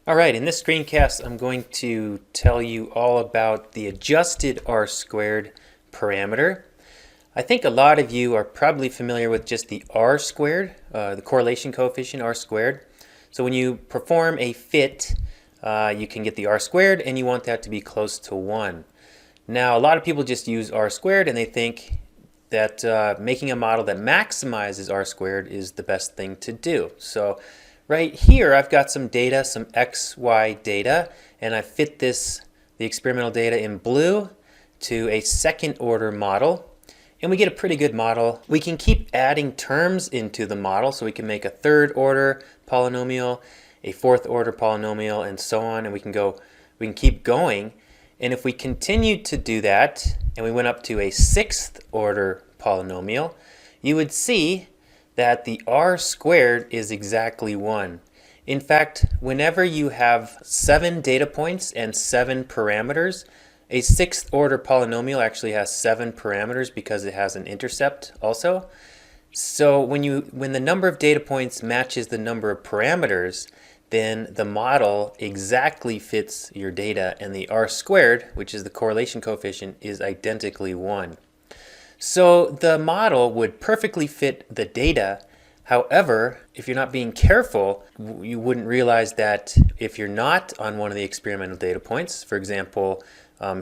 Alright, in this screencast I'm going to tell you all about the adjusted R-squared parameter. I think a lot of you are probably familiar with just the R-squared, the correlation coefficient R-squared. So when you perform a fit, you can get the R-squared and you want that to be close to 1. Now a lot of people just use R-squared and they think that making a model that maximizes R-squared is the best thing to do. So right here I've got some data, some XY data, and I fit the experimental data in blue to a second order model, and we get a pretty good model. We can keep adding terms into the model, so we can make a third order polynomial, a fourth order polynomial, and so on, and we can keep going. And if we continued to do that and we went up to a sixth order polynomial, you would see that the R-squared is exactly 1. In fact, whenever you have 7 data points and 7 parameters, a sixth order polynomial actually has 7 parameters because it has an intercept also. So when the number of data points matches the number of parameters, then the model exactly fits your data, and the R-squared, which is the correlation coefficient, is identically 1. So the model would perfectly fit the data. However, if you're not being careful, you wouldn't realize that if you're not on one of the experimental data points, for example,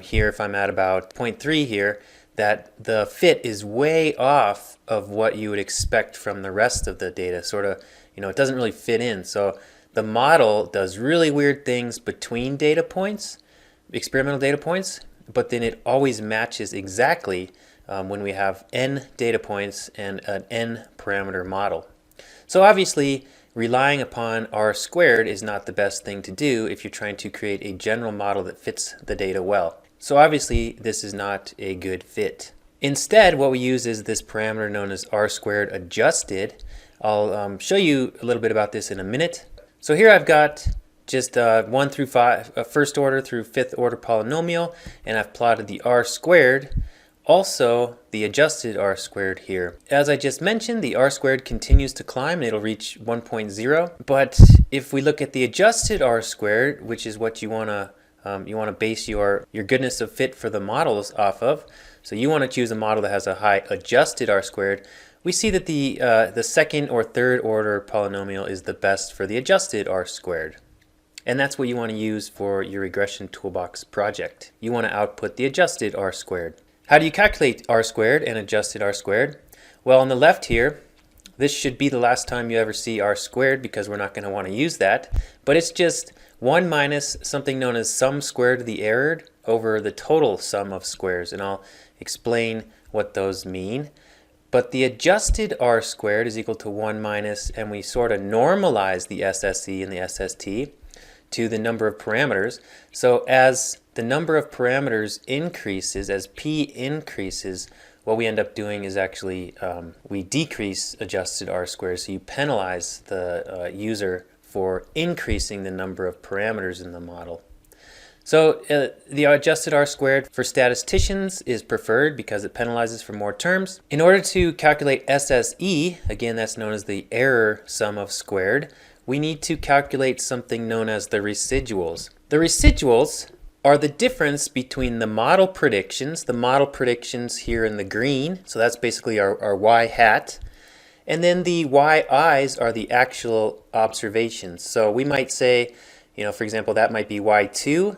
here if I'm at about 0.3 here, that the fit is way off of what you would expect from the rest of the data. Sort of, it doesn't really fit in. So the model does really weird things between data points, experimental data points, but then it always matches exactly when we have n data points and an n parameter model. So obviously relying upon R-squared is not the best thing to do if you're trying to create a general model that fits the data well. So obviously this is not a good fit. Instead, what we use is this parameter known as R-squared adjusted. I'll show you a little bit about this in a minute. So here I've got just 1 through 5, first order through fifth order polynomial, and I've plotted the R-squared. Also, the adjusted R-squared here. As I just mentioned, the R-squared continues to climb and it'll reach 1.0. But if we look at the adjusted R-squared, which is what you want to base your goodness of fit for the models off of, so you want to choose a model that has a high adjusted R-squared, we see that the second or third order polynomial is the best for the adjusted R-squared. And that's what you want to use for your regression toolbox project. You want to output the adjusted R-squared. How do you calculate R-squared and adjusted R-squared? Well, on the left here, this should be the last time you ever see R-squared because we're not going to want to use that. But it's just 1 minus something known as sum squared of the error over the total sum of squares. And I'll explain what those mean. But the adjusted R-squared is equal to 1 minus, and we sort of normalize the SSE and the SST to the number of parameters. So as the number of parameters increases, as P increases, what we end up doing is actually we decrease adjusted R-squared. So you penalize the user for increasing the number of parameters in the model. So the adjusted R-squared for statisticians is preferred because it penalizes for more terms. In order to calculate SSE, again that's known as the error sum of squared, we need to calculate something known as the residuals. The residuals are the difference between the model predictions here in the green, so that's basically our y hat, and then the yi's are the actual observations. So we might say, for example, that might be y2,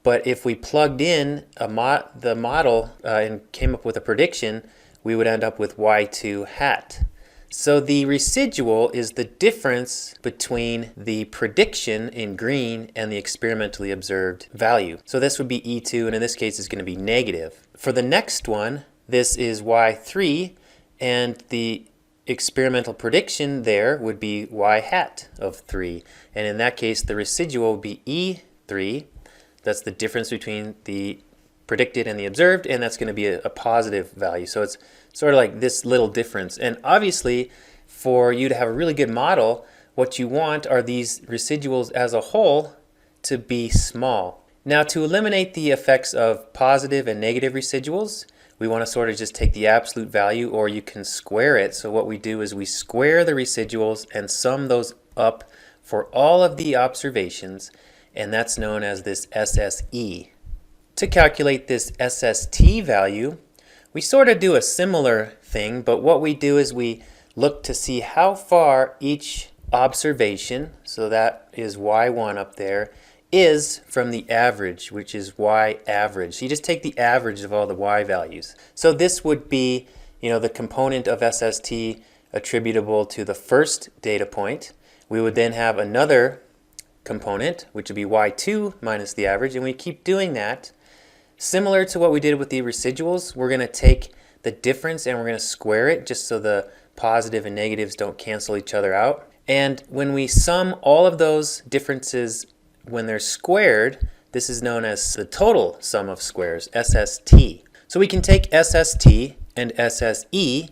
but if we plugged in the model and came up with a prediction, we would end up with y2 hat. So the residual is the difference between the prediction in green and the experimentally observed value. So this would be E2, and in this case it's going to be negative. For the next one, this is Y3, and the experimental prediction there would be Y hat of 3. And in that case, the residual would be E3. That's the difference between the predicted and the observed, and that's going to be a positive value. So it's sort of like this little difference. And obviously, for you to have a really good model, what you want are these residuals as a whole to be small. Now, to eliminate the effects of positive and negative residuals, we want to sort of just take the absolute value, or you can square it. So what we do is we square the residuals and sum those up for all of the observations, and that's known as this SSE. To calculate this SST value, we sort of do a similar thing, but what we do is we look to see how far each observation, so that is y1 up there, is from the average, which is y average. So you just take the average of all the y values. So this would be, the component of SST attributable to the first data point. We would then have another component, which would be y2 minus the average, and we keep doing that. Similar to what we did with the residuals, we're going to take the difference and we're going to square it just so the positive and negatives don't cancel each other out. And when we sum all of those differences when they're squared, this is known as the total sum of squares, SST. So we can take SST and SSE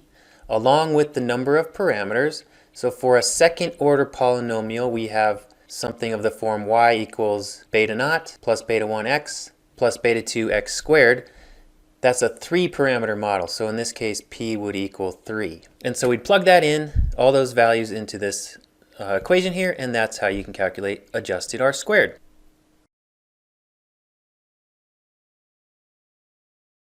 along with the number of parameters. So for a second order polynomial, we have something of the form y equals beta naught plus beta 1x plus beta 2x squared. That's a 3-parameter model. So in this case, p would equal 3. And so we'd plug that in, all those values into this equation here, and that's how you can calculate adjusted R squared.